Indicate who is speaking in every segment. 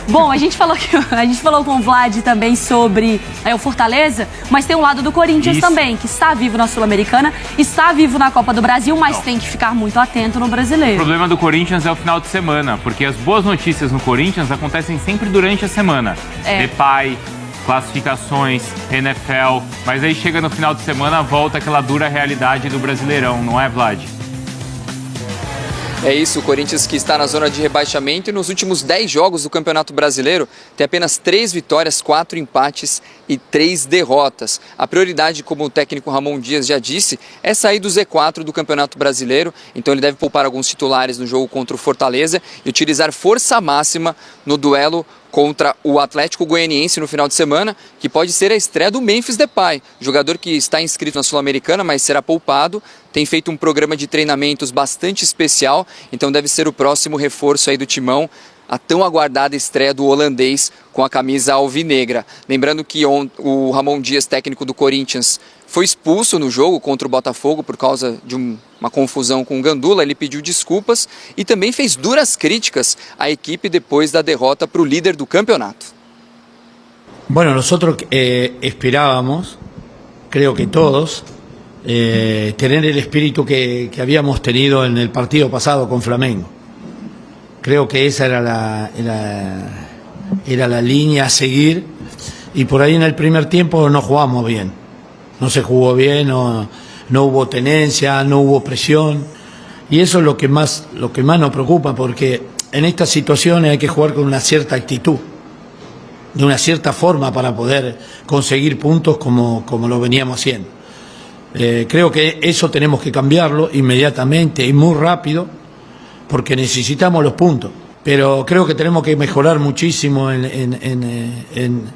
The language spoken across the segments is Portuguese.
Speaker 1: Bom, a gente falou com o Vlad também sobre o Fortaleza, mas tem um lado do Corinthians também, que está vivo na Sul-Americana, está vivo na Copa do Brasil, mas tem que ficar muito atento no Brasileiro.
Speaker 2: O problema do Corinthians é o final de semana, porque as boas notícias no Corinthians acontecem sempre durante a semana. Depay, classificações, NFL, mas aí chega no final de semana, volta aquela dura realidade do Brasileirão, não é, Vlad?
Speaker 3: É isso, o Corinthians que está na zona de rebaixamento e nos últimos 10 jogos do Campeonato Brasileiro tem apenas 3 vitórias, 4 empates e 3 derrotas. A prioridade, como o técnico Ramon Dias já disse, é sair do Z4 do Campeonato Brasileiro, então ele deve poupar alguns titulares no jogo contra o Fortaleza e utilizar força máxima no duelo contra o Atlético Goianiense no final de semana, que pode ser a estreia do Memphis Depay, jogador que está inscrito na Sul-Americana, mas será poupado, tem feito um programa de treinamentos bastante especial, então deve ser o próximo reforço aí do Timão, a tão aguardada estreia do holandês com a camisa alvinegra. Lembrando que o Ramon Dias, técnico do Corinthians, foi expulso no jogo contra o Botafogo por causa de uma confusão com o Gandula. Ele pediu desculpas e também fez duras críticas à equipe depois da derrota para o líder do campeonato.
Speaker 4: Bueno, nosotros esperábamos, creo que todos, tener el espíritu que habíamos tenido en el partido pasado con Flamengo. Creo que esa era la línea a seguir y por ahí en el primer tiempo no jugamos bien. No se jugó bien, no hubo tenencia, no hubo presión y eso es lo que más nos preocupa, porque en estas situaciones hay que jugar con una cierta actitud, de una cierta forma para poder conseguir puntos como lo veníamos haciendo. Creo que eso tenemos que cambiarlo inmediatamente y muy rápido, porque necesitamos los puntos, pero creo que tenemos que mejorar muchísimo en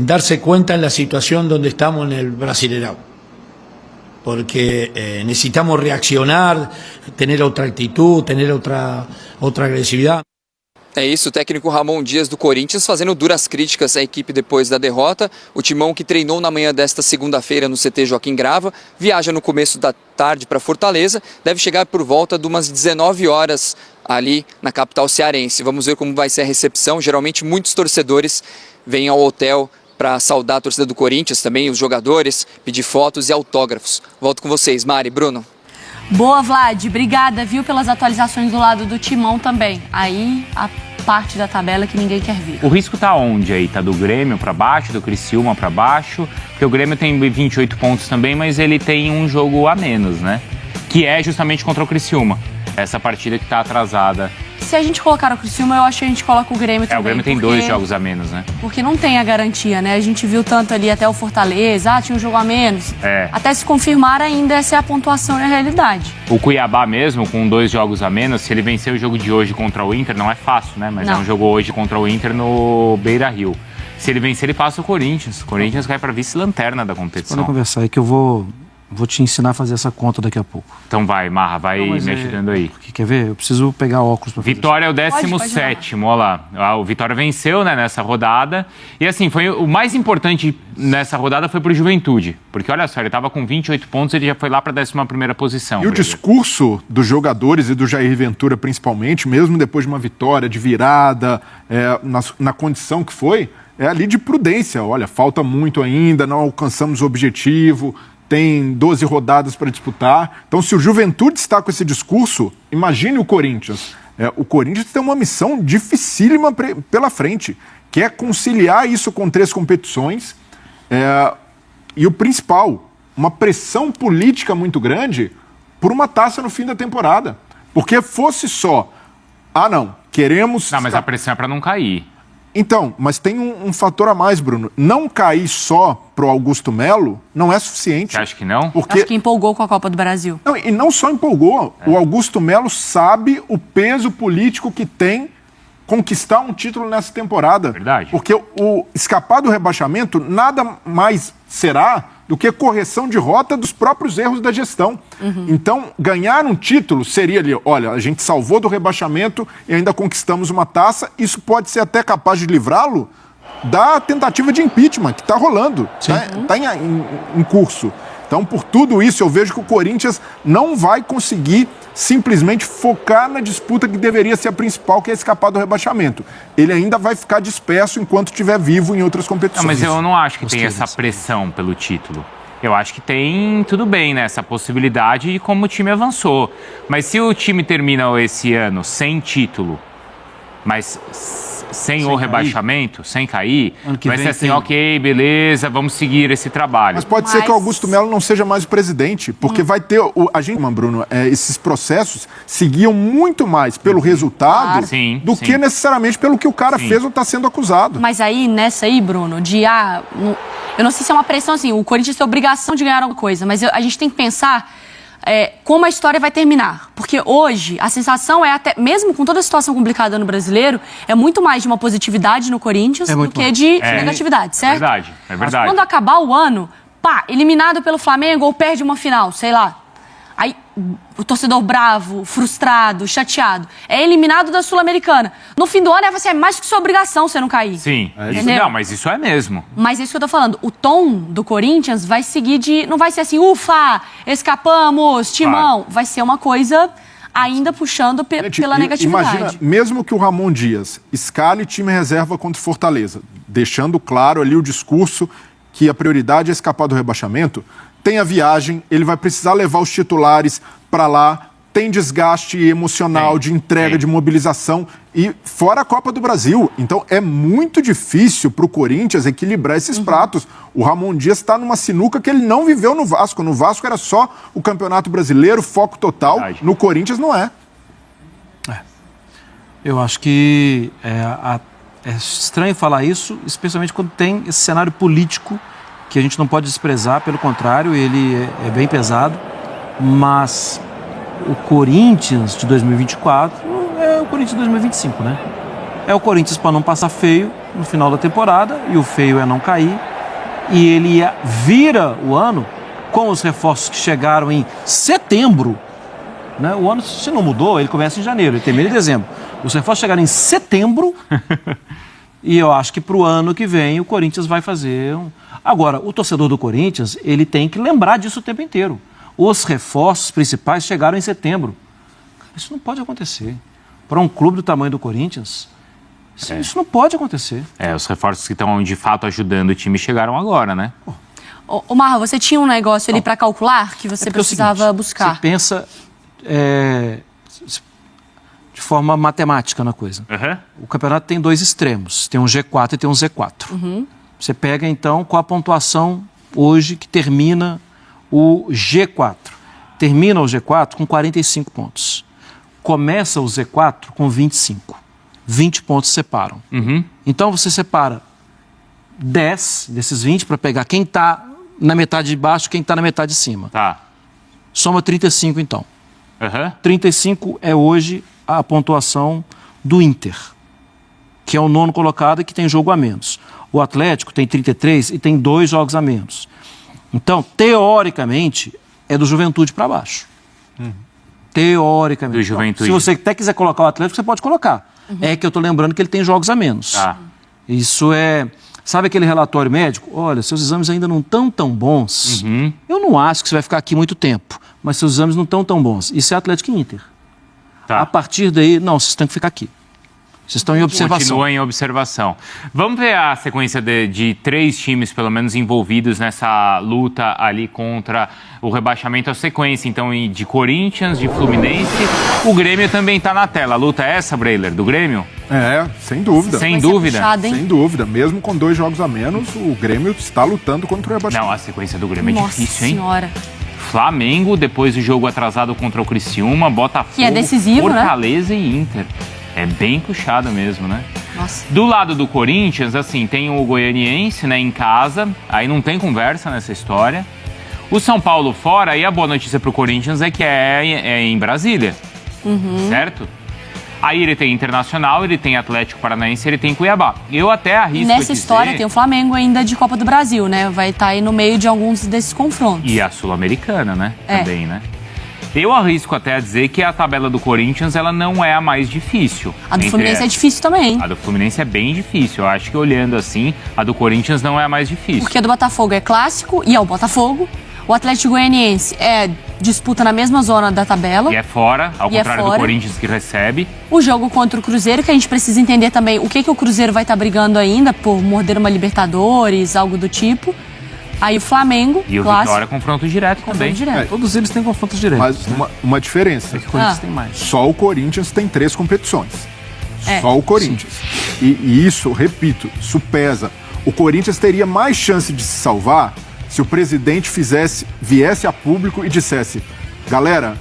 Speaker 4: darse cuenta en la situación donde estamos en el Brasileirão, porque necesitamos reaccionar, tener otra actitud, tener otra agresividad.
Speaker 3: É isso, o técnico Ramon Dias do Corinthians fazendo duras críticas à equipe depois da derrota. O Timão, que treinou na manhã desta segunda-feira no CT Joaquim Grava, viaja no começo da tarde para Fortaleza, deve chegar por volta de umas 19 horas ali na capital cearense. Vamos ver como vai ser a recepção. Geralmente muitos torcedores vêm ao hotel para saudar a torcida do Corinthians, também os jogadores, pedir fotos e autógrafos. Volto com vocês, Mari, Bruno.
Speaker 1: Boa, Vlad. Obrigada, viu, pelas atualizações do lado do Timão também. Aí, a parte da tabela que ninguém quer ver.
Speaker 2: O risco tá onde aí? Tá do Grêmio para baixo, do Criciúma para baixo? Porque o Grêmio tem 28 pontos também, mas ele tem um jogo a menos, né? Que é justamente contra o Criciúma. Essa partida que tá atrasada.
Speaker 1: Se a gente colocar o Criciúma, eu acho que a gente coloca o Grêmio também.
Speaker 2: O Grêmio tem 2 jogos a menos, né?
Speaker 1: Porque não tem a garantia, né? A gente viu tanto ali até o Fortaleza, tinha um jogo a menos. Até se confirmar ainda, essa é a pontuação e a realidade.
Speaker 2: O Cuiabá mesmo, com 2 jogos a menos, se ele vencer o jogo de hoje contra o Inter, não é fácil, né? Mas não. É um jogo hoje contra o Inter no Beira-Rio. Se ele vencer, ele passa o Corinthians. O Corinthians cai para vice-lanterna da competição.
Speaker 5: Vamos conversar aí que eu vou te ensinar a fazer essa conta daqui a pouco.
Speaker 2: Então vai, Marra, vai me ajudando aí.
Speaker 5: Quer ver? Eu preciso pegar óculos para fazer.
Speaker 2: Vitória é o 17º, olha lá. O Vitória venceu, né, nessa rodada. E assim, foi o mais importante nessa rodada foi pro Juventude. Porque olha só, ele estava com 28 pontos, ele já foi lá para a 11ª posição.
Speaker 6: E o discurso dos jogadores e do Jair Ventura, principalmente, mesmo depois de uma vitória, de virada, na condição que foi, é ali de prudência. Olha, falta muito ainda, não alcançamos o objetivo, tem 12 rodadas para disputar. Então, se o Juventude está com esse discurso, imagine o Corinthians. O Corinthians tem uma missão dificílima pela frente, que é conciliar isso com 3 competições. E o principal, uma pressão política muito grande por uma taça no fim da temporada. Porque fosse só, queremos...
Speaker 2: Não, mas a pressão é para não cair.
Speaker 6: Então, mas tem um fator a mais, Bruno. Não cair só pro Augusto Melo não é suficiente.
Speaker 2: Você acha que não?
Speaker 6: Porque...
Speaker 1: Acho que empolgou com a Copa do Brasil.
Speaker 6: Não, e não só empolgou. O Augusto Melo sabe o peso político que tem conquistar um título nessa temporada.
Speaker 2: Verdade.
Speaker 6: Porque o escapar do rebaixamento nada mais será do que correção de rota dos próprios erros da gestão. Então, ganhar um título seria ali, olha, a gente salvou do rebaixamento e ainda conquistamos uma taça, isso pode ser até capaz de livrá-lo da tentativa de impeachment que está rolando, está em curso. Então, por tudo isso, eu vejo que o Corinthians não vai conseguir simplesmente focar na disputa que deveria ser a principal, que é escapar do rebaixamento. Ele ainda vai ficar disperso enquanto estiver vivo em outras competições.
Speaker 2: Não, mas eu não acho que tem essa pressão pelo título. Eu acho que tem, tudo bem, né, essa possibilidade de como o time avançou. Mas se o time termina esse ano sem título, mas sem o rebaixamento, sem cair, vai ser assim, ok, beleza, vamos seguir esse trabalho.
Speaker 6: Mas pode ser que o Augusto Melo não seja mais o presidente, porque vai ter... A gente, Bruno, esses processos seguiam muito mais pelo resultado do que necessariamente pelo que o cara fez ou está sendo acusado.
Speaker 1: Mas aí, nessa aí, Bruno, eu não sei se é uma pressão assim, o Corinthians tem obrigação de ganhar alguma coisa, mas a gente tem que pensar como a história vai terminar. Porque hoje, a sensação é até, mesmo com toda a situação complicada no brasileiro, é muito mais de uma positividade no Corinthians do que de negatividade, certo?
Speaker 2: É verdade.
Speaker 1: Mas quando acabar o ano, eliminado pelo Flamengo ou perde uma final, sei lá. Aí o torcedor bravo, frustrado, chateado, é eliminado da Sul-Americana. No fim do ano é mais que sua obrigação você não cair.
Speaker 2: Sim, não, mas isso é mesmo.
Speaker 1: Mas é isso que eu tô falando. O tom do Corinthians vai seguir não vai ser assim, ufa, escapamos, timão. Vai ser uma coisa ainda puxando pela negatividade.
Speaker 6: Imagina, mesmo que o Ramon Dias escale time reserva contra o Fortaleza, deixando claro ali o discurso que a prioridade é escapar do rebaixamento, tem a viagem, ele vai precisar levar os titulares para lá, tem desgaste emocional, de entrega, de mobilização, e fora a Copa do Brasil. Então é muito difícil para o Corinthians equilibrar esses pratos. O Ramon Dias está numa sinuca que ele não viveu no Vasco. No Vasco era só o Campeonato Brasileiro, foco total. No Corinthians não é.
Speaker 5: Eu acho que é estranho falar isso, especialmente quando tem esse cenário político que a gente não pode desprezar, pelo contrário, ele é bem pesado, mas o Corinthians de 2024 é o Corinthians de 2025, né? É o Corinthians para não passar feio no final da temporada, e o feio é não cair, e ele vira o ano com os reforços que chegaram em setembro, né? O ano, se não mudou, ele começa em janeiro, ele termina em dezembro. Os reforços chegaram em setembro e eu acho que para o ano que vem o Corinthians vai fazer... Agora, o torcedor do Corinthians, ele tem que lembrar disso o tempo inteiro. Os reforços principais chegaram em setembro. Isso não pode acontecer. Para um clube do tamanho do Corinthians, isso não pode acontecer.
Speaker 2: Os reforços que estão de fato ajudando o time chegaram agora, né?
Speaker 1: Ô Marra, você tinha um negócio ali para calcular que você precisava buscar.
Speaker 5: Você pensa de forma matemática na coisa. O campeonato tem dois extremos. Tem um G4 e tem um Z4. Você pega, então, qual a pontuação hoje que termina o G4. Termina o G4 com 45 pontos. Começa o Z4 com 25. 20 pontos separam. Então, você separa 10 desses 20 para pegar quem está na metade de baixo e quem está na metade de cima. Soma 35, então. 35 é hoje a pontuação do Inter, que é o 9º colocado e que tem jogo a menos. O Atlético tem 33 e tem 2 jogos a menos. Então, teoricamente, é do Juventude para baixo. Teoricamente.
Speaker 2: Do Juventude.
Speaker 5: Se você até quiser colocar o Atlético, você pode colocar. É que eu estou lembrando que ele tem jogos a menos. Isso é... Sabe aquele relatório médico? Olha, seus exames ainda não estão tão bons. Eu não acho que você vai ficar aqui muito tempo, mas seus exames não estão tão bons. Isso é Atlético e Inter. A partir daí, não, vocês têm que ficar aqui. Vocês estão em observação.
Speaker 2: Continua em observação. Vamos ver a sequência de 3 times, pelo menos, envolvidos nessa luta ali contra o rebaixamento. A sequência, então, de Corinthians, de Fluminense. O Grêmio também está na tela. A luta é essa, Breiler, do Grêmio?
Speaker 6: Sem dúvida.
Speaker 2: Sem dúvida.
Speaker 1: Puxado,
Speaker 6: sem dúvida. Mesmo com 2 jogos a menos, o Grêmio está lutando contra o rebaixamento.
Speaker 2: Não, a sequência do Grêmio é difícil, hein?
Speaker 1: Nossa Senhora.
Speaker 2: Flamengo, depois do jogo atrasado contra o Criciúma, Botafogo,
Speaker 1: que é decisivo,
Speaker 2: Fortaleza e Inter. É bem puxado mesmo, né?
Speaker 1: Nossa.
Speaker 2: Do lado do Corinthians, assim, tem o Goianiense, né, em casa. Aí não tem conversa nessa história. O São Paulo fora, e a boa notícia pro Corinthians é que é em Brasília. Certo? Aí ele tem Internacional, ele tem Atlético Paranaense, ele tem Cuiabá. Eu até arrisco
Speaker 1: nessa história tem o Flamengo ainda de Copa do Brasil, né? Vai estar aí no meio de alguns desses confrontos.
Speaker 2: E a Sul-Americana, né? Também, né? Eu arrisco até a dizer que a tabela do Corinthians, ela não é a mais difícil.
Speaker 1: A do Fluminense é difícil também.
Speaker 2: A do Fluminense é bem difícil. Eu acho que olhando assim, a do Corinthians não é a mais difícil.
Speaker 1: Porque a do Botafogo é clássico e é o Botafogo. O Atlético Goianiense é disputa na mesma zona da tabela.
Speaker 2: E é fora, ao contrário do Corinthians que recebe.
Speaker 1: O jogo contra o Cruzeiro, que a gente precisa entender também o que o Cruzeiro vai estar brigando ainda, por morder uma Libertadores, algo do tipo. Aí o Flamengo,
Speaker 2: e o Vitória, confronto direto também.
Speaker 5: Todos eles têm confrontos diretos.
Speaker 6: Mas uma diferença.
Speaker 5: O Corinthians tem mais.
Speaker 6: Só o Corinthians tem 3 competições. Só o Corinthians. E isso, repito, isso pesa. O Corinthians teria mais chance de se salvar se o presidente viesse a público e dissesse: galera,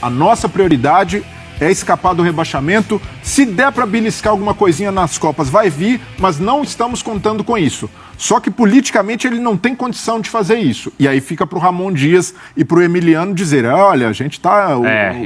Speaker 6: a nossa prioridade é escapar do rebaixamento. Se der para beliscar alguma coisinha nas Copas, vai vir, mas não estamos contando com isso. Só que politicamente ele não tem condição de fazer isso. E aí fica pro Ramon Dias e pro Emiliano dizer: olha, a gente tá...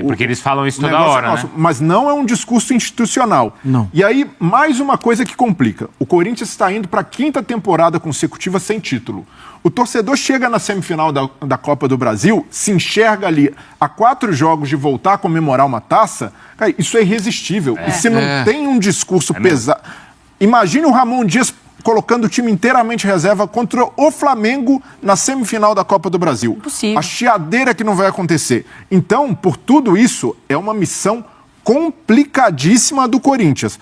Speaker 2: porque eles falam isso toda hora, né?
Speaker 6: Mas não é um discurso institucional.
Speaker 5: Não.
Speaker 6: E aí, mais uma coisa que complica. O Corinthians está indo para a 5ª temporada consecutiva sem título. O torcedor chega na semifinal da Copa do Brasil, se enxerga ali a 4 jogos de voltar a comemorar uma taça, cara, isso é irresistível. E se não tem um discurso pesado... Imagine o Ramon Dias colocando o time inteiramente reserva contra o Flamengo na semifinal da Copa do Brasil.
Speaker 1: Impossível.
Speaker 6: A chiadeira que não vai acontecer. Então, por tudo isso, é uma missão complicadíssima do Corinthians.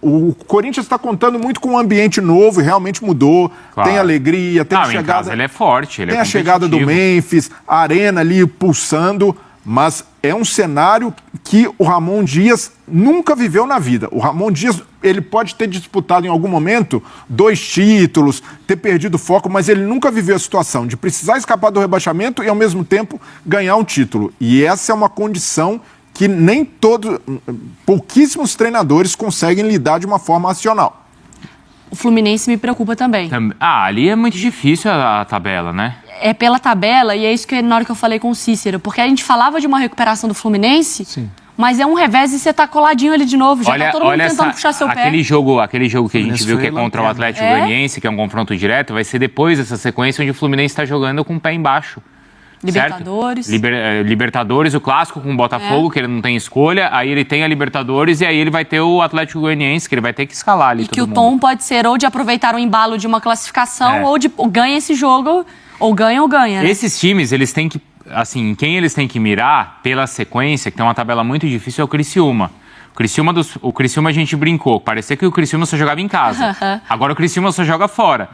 Speaker 6: O Corinthians está contando muito com um ambiente novo e realmente mudou.
Speaker 2: Claro.
Speaker 6: Tem alegria, tem a chegada...
Speaker 2: Em casa ele é forte,
Speaker 6: tem a chegada do Memphis, a arena ali pulsando, mas é um cenário que o Ramon Dias nunca viveu na vida. O Ramon Dias, ele pode ter disputado em algum momento 2 títulos, ter perdido o foco, mas ele nunca viveu a situação de precisar escapar do rebaixamento e ao mesmo tempo ganhar um título. E essa é uma condição que pouquíssimos treinadores conseguem lidar de uma forma racional.
Speaker 1: O Fluminense me preocupa também.
Speaker 2: Ali é muito difícil a tabela, né?
Speaker 1: É pela tabela, e é isso que na hora que eu falei com o Cícero, porque a gente falava de uma recuperação do Fluminense, mas é um revés e você tá coladinho ali de novo, já tá todo mundo tentando puxar seu pé.
Speaker 2: Aquele jogo que a gente viu que é contra o Atlético Goianiense, que é um confronto direto, vai ser depois dessa sequência onde o Fluminense está jogando com o pé embaixo.
Speaker 1: Libertadores.
Speaker 2: Libertadores, o clássico com o Botafogo, que ele não tem escolha. Aí ele tem a Libertadores e aí ele vai ter o Atlético Goianiense, que ele vai ter que escalar ali.
Speaker 1: E que o tom pode ser ou de aproveitar o embalo de uma classificação, ou de ganha esse jogo, ou ganha, né?
Speaker 2: Esses times, eles têm que... Assim, quem eles têm que mirar pela sequência, que tem uma tabela muito difícil, é o Criciúma. O Criciúma a gente brincou. Parecia que o Criciúma só jogava em casa. Agora o Criciúma só joga fora.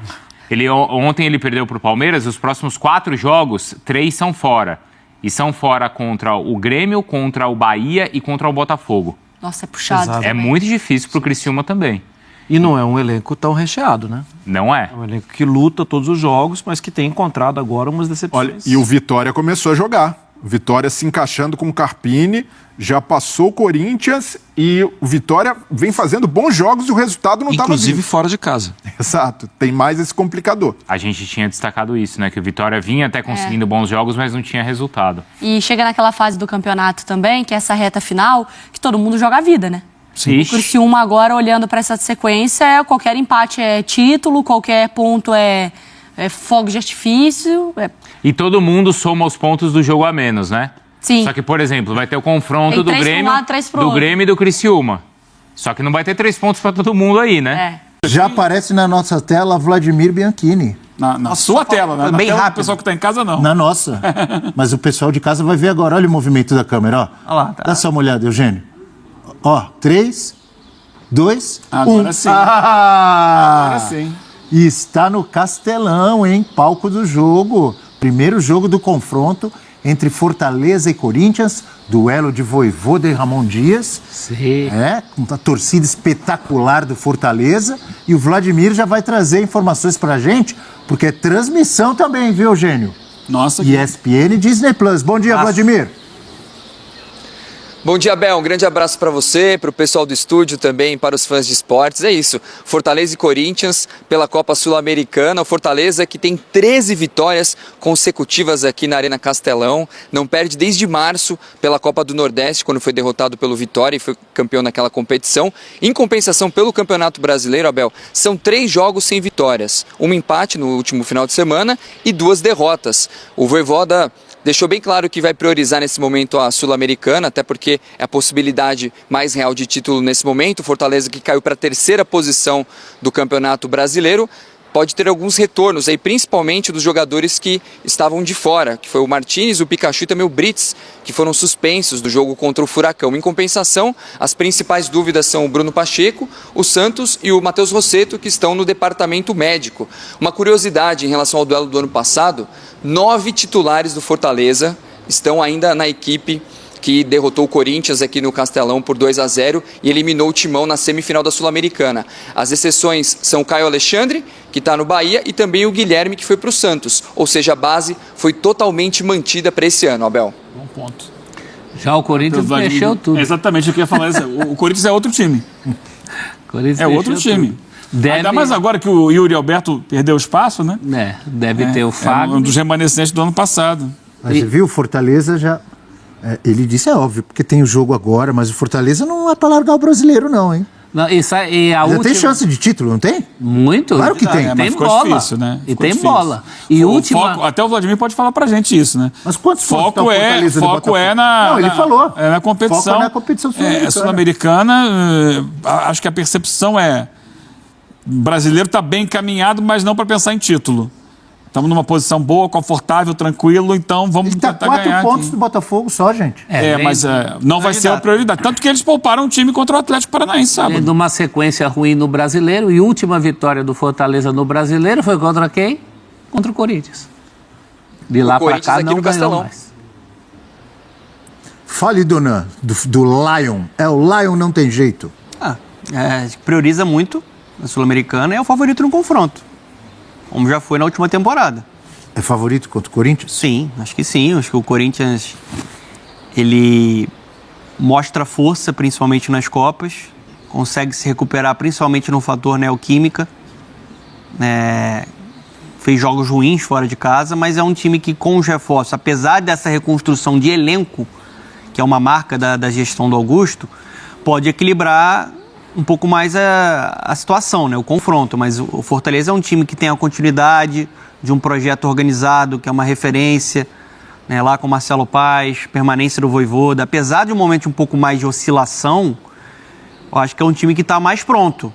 Speaker 2: Ontem ele perdeu para o Palmeiras, os próximos 4 jogos, 3 são fora. E são fora contra o Grêmio, contra o Bahia e contra o Botafogo.
Speaker 1: Nossa, é puxado.
Speaker 2: É muito difícil para o Criciúma também.
Speaker 5: E não é um elenco tão recheado, né?
Speaker 2: Não é.
Speaker 5: É um elenco que luta todos os jogos, mas que tem encontrado agora umas decepções.
Speaker 6: Olha, e o Vitória começou a jogar. O Vitória se encaixando com o Carpini, já passou o Corinthians e o Vitória vem fazendo bons jogos e o resultado não estava vindo.
Speaker 5: Inclusive fora de casa.
Speaker 6: Exato, tem mais esse complicador.
Speaker 2: A gente tinha destacado isso, né? Que o Vitória vinha até conseguindo bons jogos, mas não tinha resultado.
Speaker 1: E chega naquela fase do campeonato também, que é essa reta final, que todo mundo joga a vida, né?
Speaker 2: Sim.
Speaker 1: O Criciúma agora, olhando para essa sequência, qualquer empate é título, qualquer ponto é fogo de artifício.
Speaker 2: E todo mundo soma os pontos do jogo a menos, né?
Speaker 1: Sim.
Speaker 2: Só que, por exemplo, vai ter o confronto do Grêmio, Grêmio e do Criciúma. Só que não vai ter 3 pontos para todo mundo aí, né?
Speaker 7: Já aparece na nossa tela Vladimir Bianchini.
Speaker 8: Na sua tela, né?
Speaker 7: Bem rápido.
Speaker 8: O pessoal que está em casa, não.
Speaker 7: Na nossa. Mas o pessoal de casa vai ver agora. Olha o movimento da câmera, ó.
Speaker 8: Olha lá, tá.
Speaker 7: Dá só uma olhada, Eugênio. Ó, 3, 2, 1.
Speaker 8: Agora sim.
Speaker 7: Agora
Speaker 8: sim.
Speaker 7: E está no Castelão, hein? Palco do jogo. Primeiro jogo do confronto entre Fortaleza e Corinthians. Duelo de Vojvoda e Ramon Dias.
Speaker 5: Sim.
Speaker 7: Com uma torcida espetacular do Fortaleza. E o Vladimir já vai trazer informações pra gente, porque é transmissão também, viu, Eugênio?
Speaker 8: Nossa.
Speaker 7: ESPN e Disney Plus. Bom dia, Vladimir.
Speaker 3: Bom dia, Bel. Um grande abraço para você, para o pessoal do estúdio também, para os fãs de esportes. É isso, Fortaleza e Corinthians pela Copa Sul-Americana. O Fortaleza que tem 13 vitórias consecutivas aqui na Arena Castelão. Não perde desde março pela Copa do Nordeste, quando foi derrotado pelo Vitória e foi campeão naquela competição. Em compensação, pelo Campeonato Brasileiro, Abel, são 3 jogos sem vitórias. Um empate no último final de semana e 2 derrotas. O Vojvoda deixou bem claro que vai priorizar nesse momento a Sul-Americana, até porque é a possibilidade mais real de título nesse momento. Fortaleza que caiu para a 3ª posição do Campeonato Brasileiro. pode ter alguns retornos, aí, principalmente dos jogadores que estavam de fora, que foi o Martínez, o Pikachu e também o Brits, que foram suspensos do jogo contra o Furacão. Em compensação, as principais dúvidas são o Bruno Pacheco, o Santos e o Matheus Rossetto, que estão no departamento médico. Uma curiosidade em relação ao duelo do ano passado, 9 titulares do Fortaleza estão ainda na equipe que derrotou o Corinthians aqui no Castelão por 2-0 e eliminou o Timão na semifinal da Sul-Americana. As exceções são o Caio Alexandre, que está no Bahia, e também o Guilherme, que foi para o Santos. Ou seja, a base foi totalmente mantida para esse ano, Abel.
Speaker 8: Bom ponto.
Speaker 9: Já o Corinthians mexeu tudo.
Speaker 8: Exatamente o que eu ia falar. O Corinthians é outro time.
Speaker 9: Corinthians
Speaker 8: é outro time. Ainda mais agora que o Yuri Alberto perdeu espaço, né?
Speaker 9: Deve ter o Fábio.
Speaker 8: É um dos remanescentes do ano passado.
Speaker 7: Mas você viu, o Fortaleza já... ele disse, é óbvio, porque tem o jogo agora, mas o Fortaleza não é para largar o brasileiro não, hein?
Speaker 9: Não, e a última...
Speaker 7: tem chance de título, não tem?
Speaker 9: Muito.
Speaker 7: Claro que tem.
Speaker 9: Tem
Speaker 8: ficou
Speaker 9: bola.
Speaker 8: Difícil, né?
Speaker 9: E tem difícil. Bola. E
Speaker 8: foco, até o Vladimir pode falar pra gente isso, né?
Speaker 7: Mas quantos
Speaker 8: foco é na...
Speaker 7: Não, ele falou.
Speaker 8: É na competição.
Speaker 7: Foco é na competição sul-americana.
Speaker 8: Sul-americana, acho que a percepção é... O brasileiro está bem encaminhado, mas não para pensar em título. Estamos numa posição boa, confortável, tranquilo, então vamos tentar ganhar.
Speaker 7: Ele está 4 pontos do Botafogo só, gente.
Speaker 8: Mas não vai ser a prioridade. Tanto que eles pouparam o time contra o Atlético Paranaense sábado.
Speaker 9: Tendo uma sequência ruim no Brasileiro, e última vitória do Fortaleza no Brasileiro foi contra quem? Contra o Corinthians. De lá para cá não ganhou mais.
Speaker 7: Fale, dona, do Lion. O Lion não tem jeito.
Speaker 10: Prioriza muito a Sul-Americana, é o favorito no confronto. Como já foi na última temporada.
Speaker 7: É favorito contra o Corinthians?
Speaker 10: Sim, acho que sim. Acho que o Corinthians, ele mostra força, principalmente nas Copas, consegue se recuperar, principalmente no fator neoquímica. Fez jogos ruins fora de casa, mas é um time que, com os reforços, apesar dessa reconstrução de elenco, que é uma marca da gestão do Augusto, pode equilibrar um pouco mais a situação, né? O confronto, mas o Fortaleza é um time que tem a continuidade de um projeto organizado, que é uma referência, né? Lá com Marcelo Paz, permanência do Vojvoda, apesar de um momento um pouco mais de oscilação, eu acho que é um time que está mais pronto,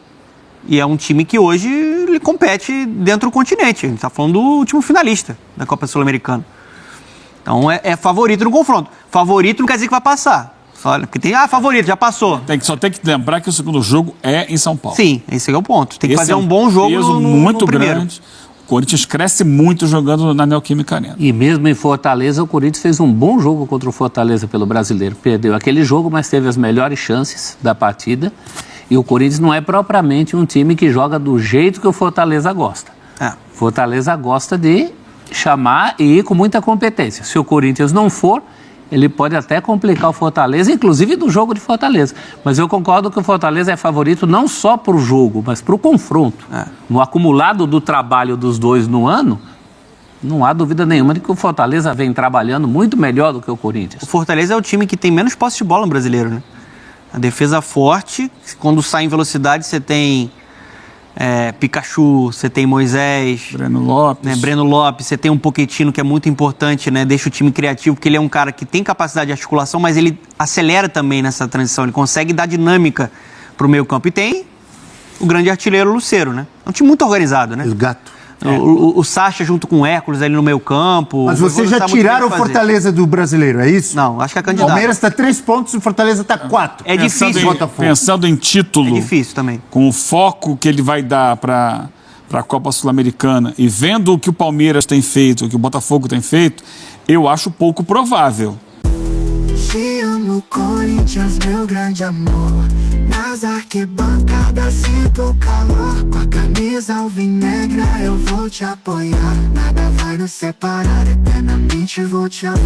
Speaker 10: e é um time que hoje ele compete dentro do continente, a gente está falando do último finalista da Copa Sul-Americana, então é favorito no confronto. Favorito não quer dizer que vai passar. Olha, porque tem, favorito, já passou.
Speaker 8: Só tem que lembrar que o segundo jogo é em São Paulo.
Speaker 10: Sim, esse é o ponto. Tem que fazer um bom jogo no primeiro.
Speaker 8: Grande. O Corinthians cresce muito jogando na Neoquímica Arena.
Speaker 9: E mesmo em Fortaleza, o Corinthians fez um bom jogo contra o Fortaleza pelo Brasileiro. Perdeu aquele jogo, mas teve as melhores chances da partida. E o Corinthians não é propriamente um time que joga do jeito que o Fortaleza gosta. Fortaleza gosta de chamar e ir com muita competência. Se o Corinthians não for, ele pode até complicar o Fortaleza, inclusive do jogo de Fortaleza. Mas eu concordo que o Fortaleza é favorito não só para o jogo, mas para o confronto. No acumulado do trabalho dos dois no ano, não há dúvida nenhuma de que o Fortaleza vem trabalhando muito melhor do que o Corinthians.
Speaker 10: O Fortaleza é o time que tem menos posse de bola no brasileiro, né? A defesa forte, quando sai em velocidade você tem Pikachu, você tem Moisés,
Speaker 8: Breno Lopes.
Speaker 10: Breno Lopes, você tem um Pochettino que é muito importante, né? Deixa o time criativo, porque ele é um cara que tem capacidade de articulação, mas ele acelera também nessa transição, ele consegue dar dinâmica pro meio campo. E tem o grande artilheiro Lucero, né? É um time muito organizado, né?
Speaker 7: O gato.
Speaker 10: O Sacha junto com o Hércules ali no meio campo.
Speaker 7: Mas vocês já tiraram o Fortaleza do brasileiro, é isso?
Speaker 10: Não, acho que é
Speaker 7: O
Speaker 10: candidato.
Speaker 7: Palmeiras está 3 pontos e o Fortaleza está 4.
Speaker 10: É difícil.
Speaker 8: Pensando em título,
Speaker 10: é difícil também.
Speaker 8: Com o foco que ele vai dar para a Copa Sul-Americana e vendo o que o Palmeiras tem feito, o que o Botafogo tem feito, eu acho pouco provável.
Speaker 11: Te amo, Corinthians, meu grande amor. Nas arquibancadas sinto o calor. Com a camisa alvinegra eu vou te apoiar. Nada vai nos separar, eternamente vou te amar.